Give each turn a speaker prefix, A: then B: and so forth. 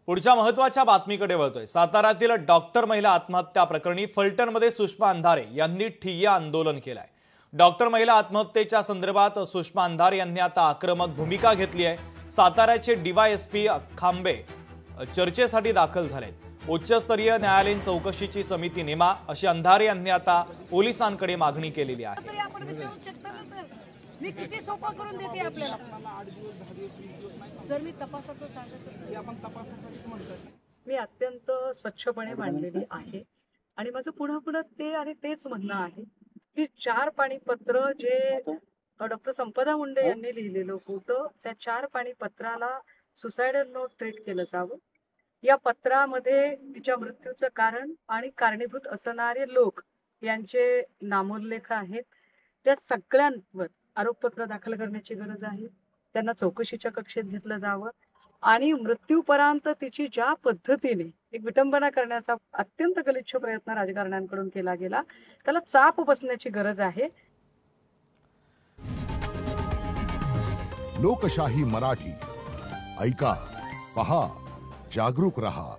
A: पुढच्या महत्त्वाच्या बातमीकडे वळतोय। साताऱ्यातील डॉक्टर महिला आत्महत्या प्रकरणी फलटणमध्ये सुषमा अंधारे यांनी ठिय्या आंदोलन केलंय। डॉक्टर महिला आत्महत्येच्या संदर्भात सुषमा अंधारे यांनी आता आक्रमक भूमिका घेतली आहे। साताऱ्याचे डीवायएसपी खांबे चर्चेसाठी दाखल झालेत। उच्चस्तरीय न्यायालयीन चौकशीची समिती नेमा अशी अंधारे यांनी आता पोलिसांकडे मागणी केलेली आहे।
B: मी किती सोपं करून देते आपल्याला। सर मी तपासाचं सांगत की आपण तपासासाठीच म्हणतो। मी अत्यंत स्वच्छपणे मांडलेली आहे आणि माझं पुढे ते आणि तेच म्हणणं आहे की 4 पाणीपत्र जे डॉक्टर संपदा मुंडे यांनी लिहिलेलं होतं त्या 4 पाणीपत्राला सुसाइडल नोट ट्रीट केलं जावं। या पत्रामध्ये तिच्या मृत्यूचं कारण आणि कारणीभूत असणारे लोक यांचे नामोल्लेख आहेत। त्या सगळ्यांवर आरोपपत्र दाखल करण्याची गरज आहे। त्यांना चौकशीच्या कक्षेत घेतलं जावं आणि मृत्यूपर्यंत तिची ज्या पद्धतीने एक विटंबना करण्याचा अत्यंत गलिच्छ प्रयत्न राजकारण्यांकडून केला गेला त्याला चाप बसण्याची गरज आहे।
C: लोकशाही मराठी ऐका, पहा, जागरूक रहा।